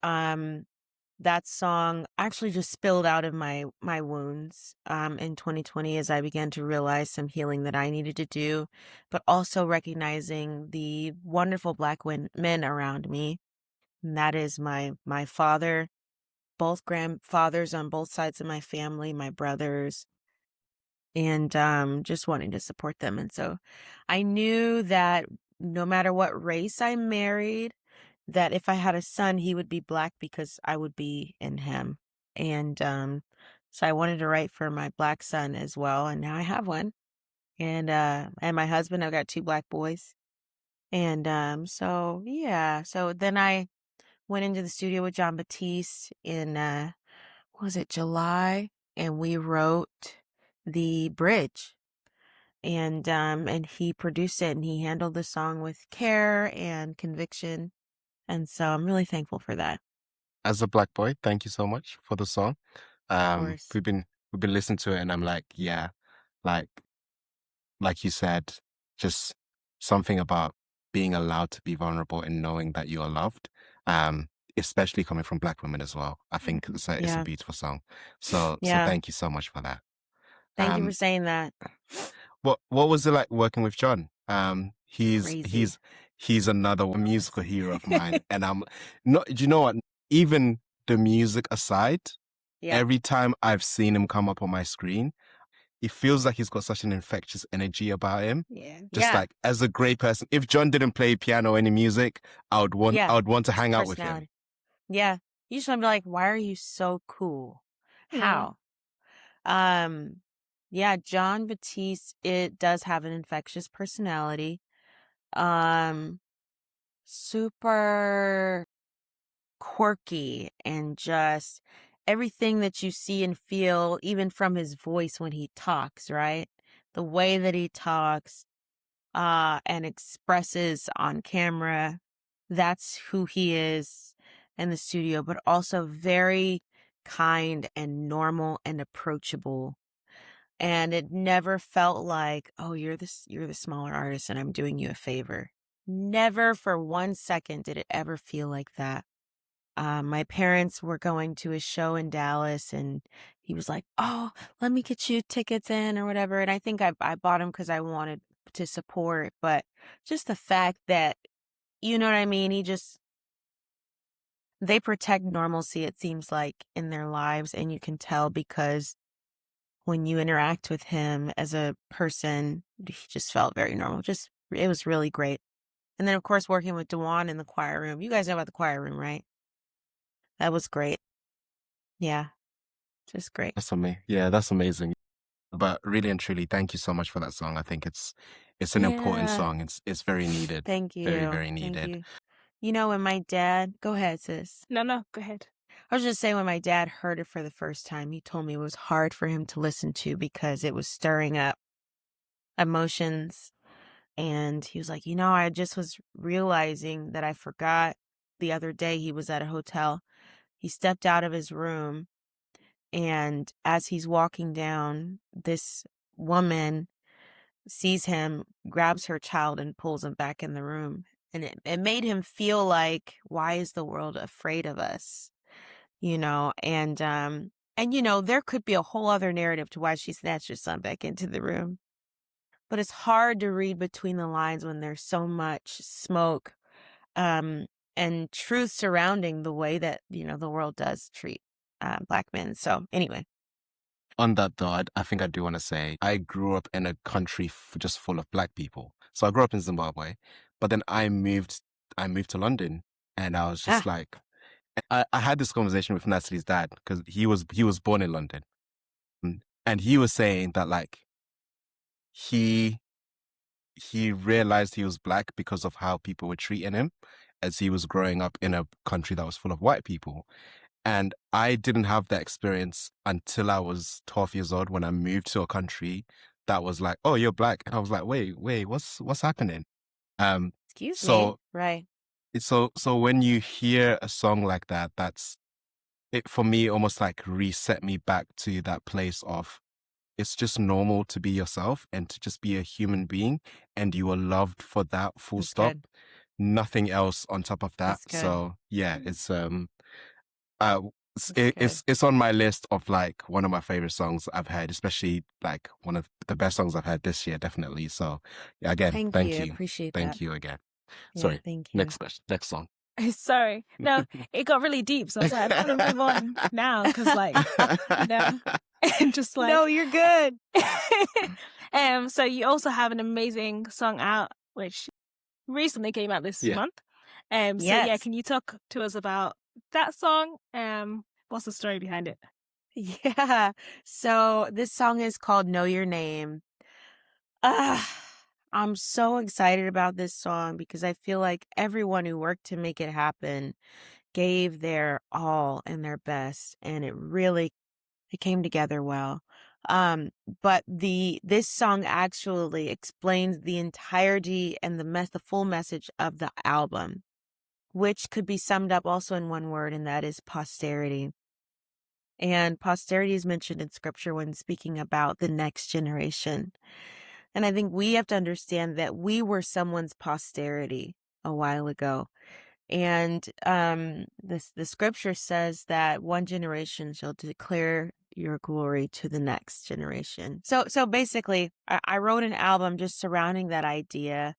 that song actually just spilled out of my wounds in 2020 as I began to realize some healing that I needed to do, but also recognizing the wonderful Black men around me. And that is my father, both grandfathers on both sides of my family, my brothers, and just wanting to support them. And so I knew that no matter what race I married, that if I had a son, he would be Black because I would be in him. And so I wanted to write for my Black son as well. And now I have one. And my husband, I've got 2 Black boys. And so, yeah. So then I went into the studio with John Batiste in, July? And we wrote the bridge. And he produced it, and he handled the song with care and conviction. And so I'm really thankful for that. As a Black boy, thank you so much for the song. Of course. We've been listening to it, and I'm like, yeah, like you said, just something about being allowed to be vulnerable and knowing that you are loved, especially coming from Black women as well. I think it's a beautiful song. So thank you so much for that. Thank you for saying that. What was it like working with John? Crazy. He's another musical hero of mine, and I'm not. Do you know what? Even the music aside, every time I've seen him come up on my screen, it feels like he's got such an infectious energy about him. Yeah. Just like as a great person. If John didn't play piano or any music, I would want to hang out with him. Yeah. You just want to be like, why are you so cool? How? Yeah, John Batiste, it does have an infectious personality. Super quirky, and just everything that you see and feel, even from his voice when he talks, right? The way that he talks and expresses on camera, that's who he is in the studio, but also very kind and normal and approachable. And it never felt like, oh, you're the smaller artist and I'm doing you a favor. Never for 1 second did it ever feel like that. My parents were going to a show in Dallas, and he was like, oh, let me get you tickets in or whatever. And I think I bought them because I wanted to support. But just the fact that, you know what I mean? They protect normalcy, it seems like, in their lives. And you can tell because when you interact with him as a person, he just felt very normal. It was really great. And then, of course, working with Dewan in the choir room. You guys know about the choir room, right? That was great. Yeah, just great. That's amazing. Yeah, that's amazing. But really and truly, thank you so much for that song. I think it's an important song. It's very needed. Thank you. Very, very needed. Thank you. When my dad... Go ahead, sis. No, go ahead. I was just saying, when my dad heard it for the first time, he told me it was hard for him to listen to because it was stirring up emotions. And he was like, I just was realizing that I forgot the other day he was at a hotel. He stepped out of his room, and as he's walking down, this woman sees him, grabs her child, and pulls him back in the room. And it made him feel like, why is the world afraid of us? And there could be a whole other narrative to why she snatched her son back into the room. but it's hard to read between the lines when there's so much smoke and truth surrounding the way that, the world does treat Black men. So anyway. On that thought, I think I do want to say I grew up in a country just full of Black people. So I grew up in Zimbabwe, but then I moved to London, and I was just like, I had this conversation with Natalie's dad because he was born in London, and he was saying that like he realized he was Black because of how people were treating him as he was growing up in a country that was full of white people. And I didn't have that experience until I was 12 years old when I moved to a country that was like, oh, you're Black. And I was like, wait, what's happening? Excuse me. Right. So when you hear a song like that, that's it for me, almost like reset me back to that place of it's just normal to be yourself and to just be a human being, and you are loved for that, full That's stop. good. Nothing else on top of that. So yeah, it's it's on my list of like one of my favorite songs I've heard, especially like one of the best songs I've heard this year, definitely. So yeah, again, thank you. Appreciate thank that. you again. Yeah, Sorry. thank you. Next question. Next song. Sorry. No, it got really deep. So I was like, I'm going to move on now because, like, just like. No, you're good. So you also have an amazing song out, which recently came out this month. So yeah, can you talk to us about that song? What's the story behind it? Yeah. So this song is called Know Your Name. I'm so excited about this song because I feel like everyone who worked to make it happen gave their all and their best, and it came together well. But this song actually explains the entirety and the full message of the album, which could be summed up also in one word, and that is posterity. And posterity is mentioned in scripture when speaking about the next generation. And I think we have to understand that we were someone's posterity a while ago. And the scripture says that one generation shall declare your glory to the next generation. So basically, I wrote an album just surrounding that idea.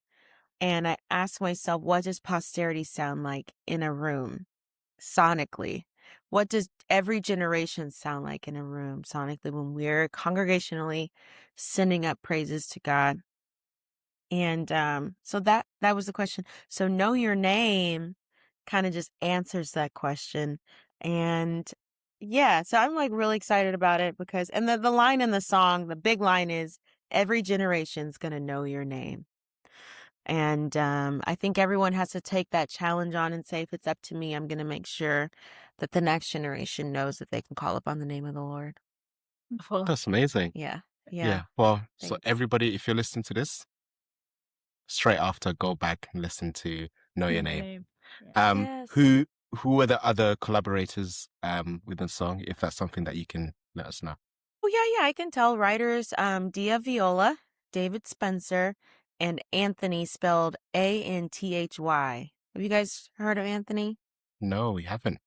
And I asked myself, what does posterity sound like in a room sonically? What does every generation sound like in a room sonically when we're congregationally sending up praises to God? And so that was the question. So Know Your Name kind of just answers that question. And yeah, so I'm like really excited about it because, and the line in the song, the big line is, every generation's going to know your name. And I think everyone has to take that challenge on and say, if it's up to me, I'm going to make sure that the next generation knows that they can call upon the name of the Lord. That's amazing. Yeah. Well, thanks. So everybody, if you're listening to this, straight after, go back and listen to Know Your Name. Yes. Who were the other collaborators with the song, if that's something that you can let us know? Oh, yeah, I can tell. Writers Dia Viola, David Spencer, and Anthony, spelled Anthy. Have you guys heard of Anthony? No, we haven't.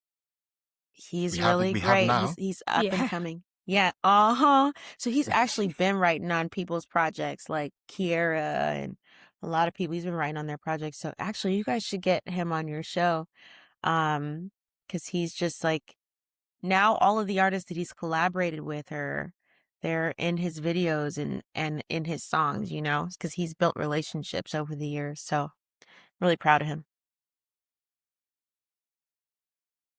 He's really great. He's up and coming. Yeah. So he's actually been writing on people's projects like Kiera and a lot of people. He's been writing on their projects. So actually, you guys should get him on your show. Because he's just like, now all of the artists that he's collaborated with they're in his videos and in his songs, because he's built relationships over the years. So really proud of him.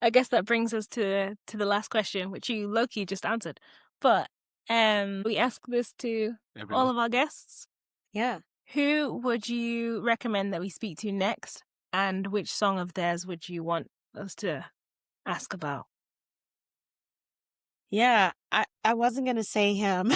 I guess that brings us to the last question, which you low-key just answered. But we ask this to all of our guests. Yeah. Who would you recommend that we speak to next? And which song of theirs would you want us to ask about? Yeah, I wasn't going to say him,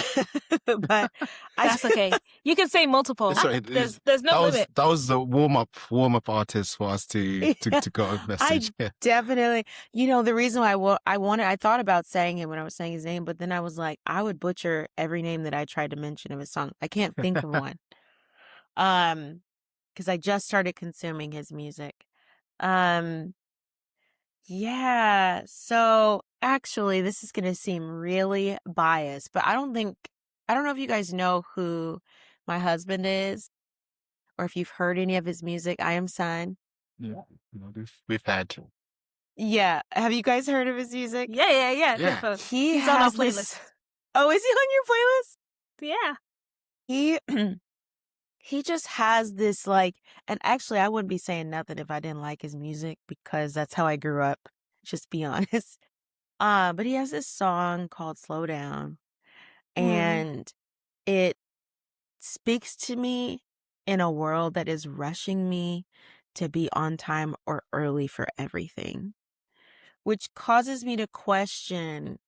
but that's okay. You can say multiple. Sorry, there's no limit. That was the warm-up artist for us to go and message. Definitely. The reason why I thought about saying him when I was saying his name, but then I was like, I would butcher every name that I tried to mention of his song. I can't think of one. Because I just started consuming his music. Yeah, so actually this is going to seem really biased, but I don't know if you guys know who my husband is, or if you've heard any of his music, I Am Sun. Yeah, we've had. Yeah. Have you guys heard of his music? Yeah. He's on our playlist. Oh, is he on your playlist? Yeah. He just has this like, and actually I wouldn't be saying nothing if I didn't like his music because that's how I grew up. Just be honest. But he has this song called Slow Down, and it speaks to me in a world that is rushing me to be on time or early for everything, which causes me to question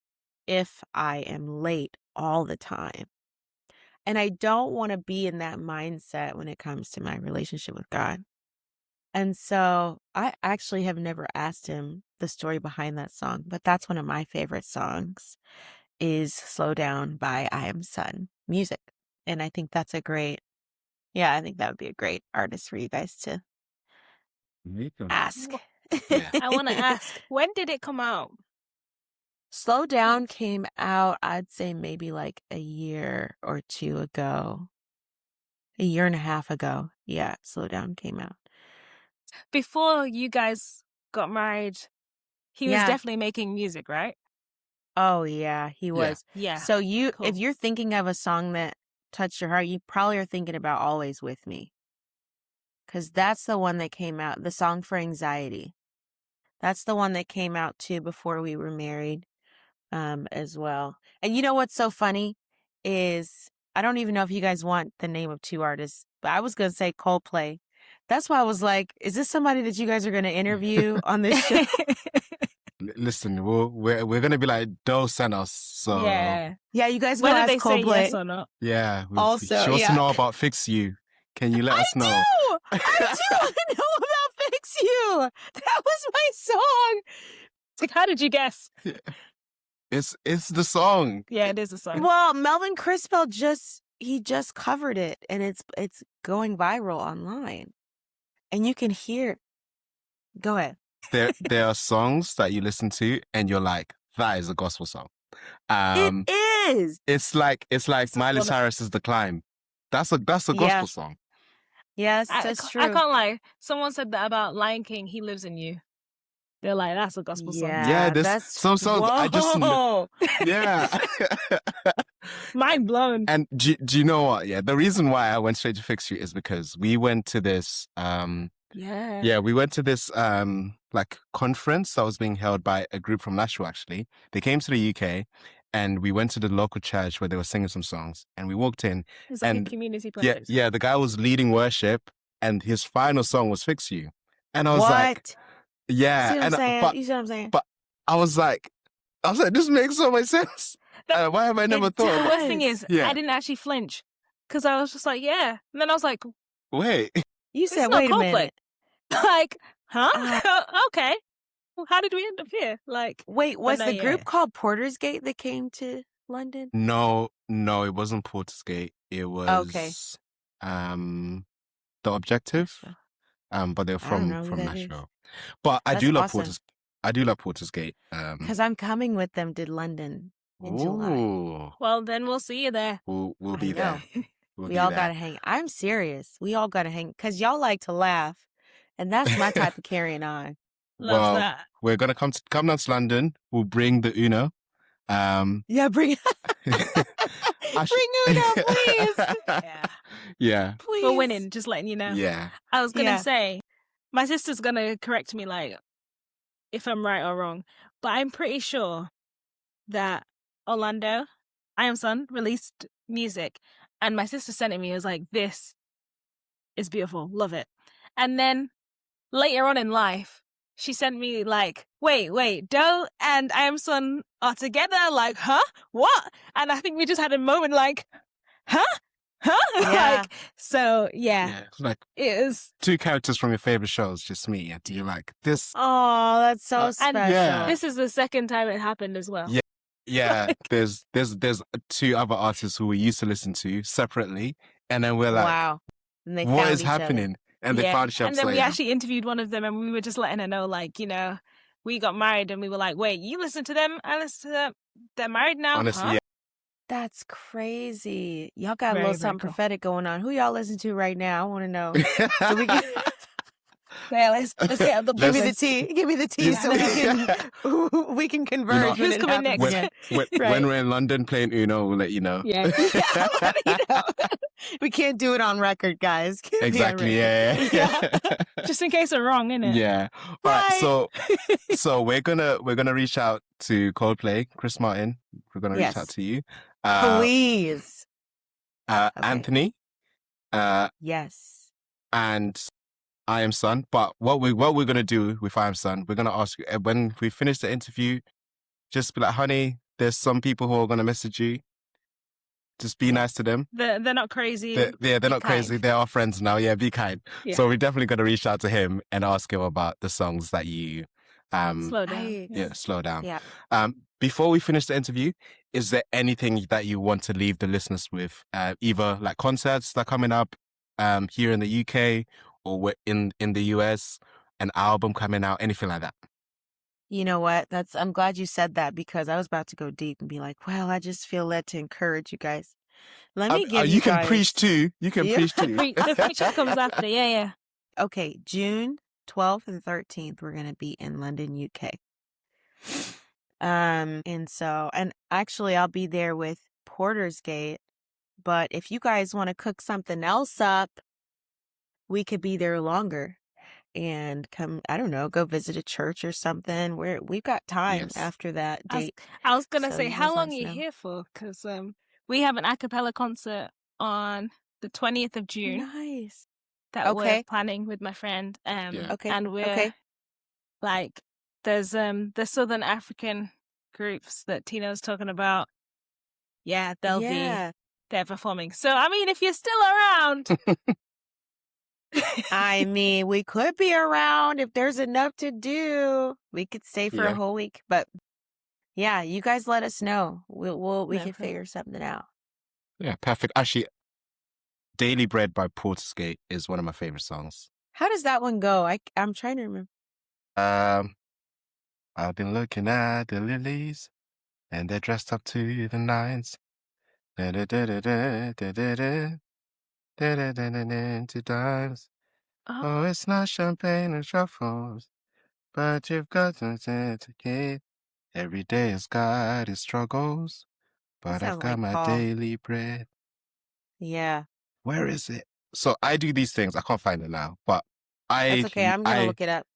if I am late all the time. And I don't want to be in that mindset when it comes to my relationship with God. And so I actually have never asked him the story behind that song, but that's one of my favorite songs is Slow Down by I Am Sun music. And I think that's I think that would be a great artist for you guys to ask. Yeah. I want to ask, when did it come out? Slow Down came out, I'd say maybe like a year or two ago. A year and a half ago. Yeah, Slow Down came out. Before you guys got married, he was definitely making music, right? Oh, yeah, he was. Yeah. So Cool. if you're thinking of a song that touched your heart, you probably are thinking about Always With Me. Because that's the one that came out, the song for anxiety. That's the one that came out too before we were married as well. And you know what's so funny is I don't even know if you guys want the name of two artists, but I was going to say Coldplay. That's why I was like, is this somebody that you guys are going to interview on this show? Listen, we're going to be like, don't send us. So yeah, you guys whether ask they Coldplay. say yes or not. Yeah. Also, she wants to know about Fix You. Can you let us know? I do want to know about Fix You. That was my song. Like, how did you guess? It's the song. Yeah, it is a song. Well, Melvin Crispell just covered it, and it's going viral online, and you can hear. Go ahead. There are songs that you listen to, and you're like, that is a gospel song. It is. It's like Miley Cyrus's The Climb. That's a gospel song. Yes, that's true. I can't lie. Someone said that about Lion King. He Lives in You. They're like, that's a gospel song. Yeah, that's some songs. Whoa. I just yeah. Mind blown. And do you know what? Yeah, the reason why I went straight to Fix You is because we went to this. We went to this like conference that was being held by a group from Nashville. Actually, they came to the UK, and we went to the local church where they were singing some songs. And we walked in. It's like a community project. Yeah. The guy was leading worship, and his final song was "Fix You," and I was like, yeah. You see what I'm saying? But I was like, this makes so much sense. Why have I never thought? The worst thing is, I didn't actually flinch because I was just like, yeah. And then I was like, wait. You said, wait a minute. Like, huh? Okay. Well, how did we end up here? Like, wait, was the group called Porter's Gate that came to London? No, it wasn't Porter's Gate. It was The Objective. But they're from Nashville. But I do love Porter's Gate. Because I'm coming with them to London in July. Well, then we'll see you there. We'll be there. We all gotta hang. I'm serious. We all gotta hang because y'all like to laugh, and that's my type of carrying on. Love that. We're gonna come down to London. We'll bring the Uno. Bring bring Uno, please. Yeah. Please. We're winning. Just letting you know. Yeah. I was gonna say, my sister's gonna correct me, like, if I'm right or wrong, but I'm pretty sure that Orlando, I Am Sun, released music. And my sister sent it me. It was like, this is beautiful. Love it. And then later on in life, she sent me like, wait, Doe and I Am Sun are together? Like, huh? What? And I think we just had a moment like, huh? Yeah. Like, so, yeah. It's like it is two characters from your favorite shows just meet. And you're like, this. Oh, that's so special. And this is the second time it happened as well. Yeah. Yeah, there's two other artists who we used to listen to separately, and then we're like, wow, and what is happening? And they found each other. And then we actually interviewed one of them, and we were just letting her know, like, you know, we got married, and we were like, wait, you listen to them? I listen to them. They're married now? Honestly, huh? That's crazy. Y'all got a Very, little very something cool. prophetic going on. Who y'all listen to right now? I want to know. So we can Yeah, let's get up the give me the playlist. tea. Give me the tea Yeah, so we can converge when Who's it coming happens next? again. when Right. we're in London playing Uno, we'll let you know. Yeah. You know, we can't do it on record, guys. Can't be on Exactly. record. Yeah. Just in case I'm wrong, innit? Yeah. All right. Right. So we're gonna reach out to Coldplay, Chris Martin. We're gonna reach out Yes. to you. Please. Okay. Anthony. Yes. And I Am Sun. But what we're gonna do with I Am Sun, we're gonna ask you when we finish the interview, just be like, honey, there's some people who are gonna message you. Just be nice to them. They're not crazy. They're Be not crazy. kind. They're our friends now. Yeah, be kind. Yeah. So we're definitely gonna reach out to him and ask him about the songs that you Slow down. yeah, slow down. Yeah. Before we finish the interview, is there anything that you want to leave the listeners with? Either like concerts that are coming up here in the UK or in the US, an album coming out, anything like that? You know what? I'm glad you said that because I was about to go deep and be like, well, I just feel led to encourage you guys. Let me give you can guys... preach too. You can preach too. The preacher comes after. Yeah. Okay, June 12th and 13th, we're going to be in London, UK. And actually I'll be there with Porter's Gate, but if you guys want to cook something else up, we could be there longer and come, I don't know, go visit a church or something. We've got time after that date. I was going to So say, you how guys long let are us you know. here for? Because we have an a cappella concert on the 20th of June Nice. that we're Okay. planning with my friend. Okay. And we're Okay. like, there's the Southern African groups that Tina was talking about. Yeah, they'll be there performing. So, I mean, if you're still around. I mean, we could be around if there's enough to do. We could stay for a whole week, but yeah, you guys let us know. We can figure something out. Yeah, perfect. Actually, Daily Bread by Porter's Gate is one of my favorite songs. How does that one go? I'm trying to remember. I've been looking at the lilies, and they're dressed up to the nines. Into dimes. Oh, it's not champagne and truffles, but you've got to get. Every day has got its struggles, but I've got my daily bread. Yeah. Where is it? So I do these things. I can't find it now, but That's okay. I'm going to look it up.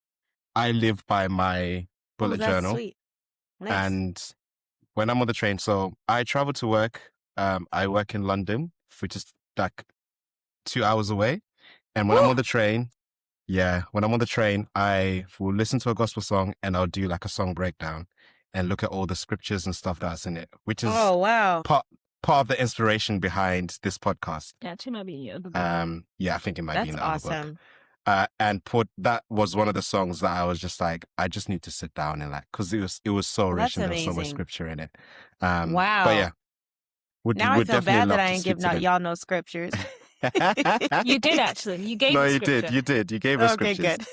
I live by my bullet journal. Sweet. Nice. And when I'm on the train, so I travel to work. I work in London, which is like 2 hours away. And when I'm on the train, I will listen to a gospel song and I'll do like a song breakdown and look at all the scriptures and stuff that's in it, which is part of the inspiration behind this podcast. Yeah, it might be in the book. Yeah, I think it might be in the other book. Awesome. And that was one of the songs that I was just like, I just need to sit down and like, because it was so rich and there was so much scripture in it. Wow. But yeah. Now I feel bad that I ain't giving y'all no scriptures. You did actually. You gave No, us you scripture. did. You gave us scriptures.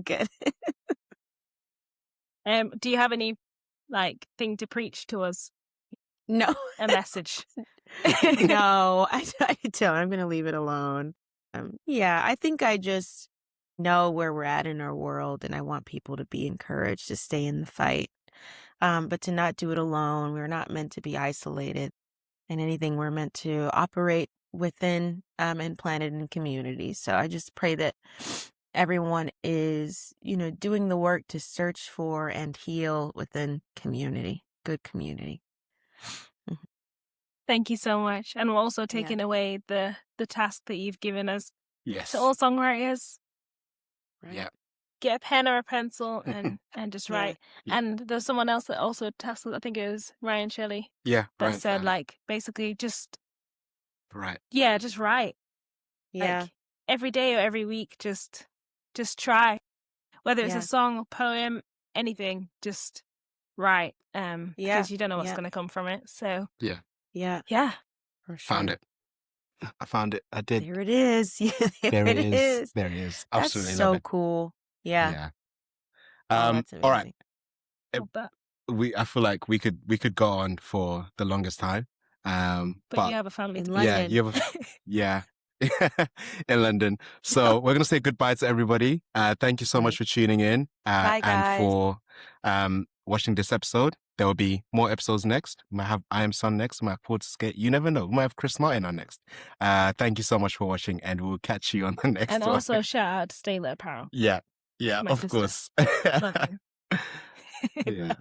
Good. Do you have any thing to preach to us? No. A message? No, I don't. I'm going to leave it alone. Yeah, I think I just know where we're at in our world, and I want people to be encouraged to stay in the fight, but to not do it alone. We're not meant to be isolated in anything. We're meant to operate within and planted in community. So I just pray that everyone is, doing the work to search for and heal within community, good community. Thank you so much. And we're also taking away the task that you've given us. Yes. To all songwriters. Right. Yeah. Get a pen or a pencil and just write. Yeah. And there's someone else that also tasked, I think it was Ryan Shelley. Yeah. That said, basically just... Right. Yeah, just write. Yeah. Every day or every week, just try. Whether it's a song, poem, anything, just write. Because you don't know what's going to come from it. So... Yeah. Yeah. For sure. Found it. I found it. I did. There it is. There it is. There it is. Absolutely. That's so cool. Yeah. That's all right. Love that. I feel like we could go on for the longest time. But you have a family in to London. yeah, you have yeah. In London. So we're going to say goodbye to everybody. Thank you so much for tuning in Bye, and guys. for watching this episode. There will be more episodes next. We might have I Am Son next. We might have Paul Skate. You never know. We might have Chris Martin on next. Thank you so much for watching, and we'll catch you on the next And one. also shout out to Stayler Apparel. Yeah, My of sister. course. Love you. Yeah.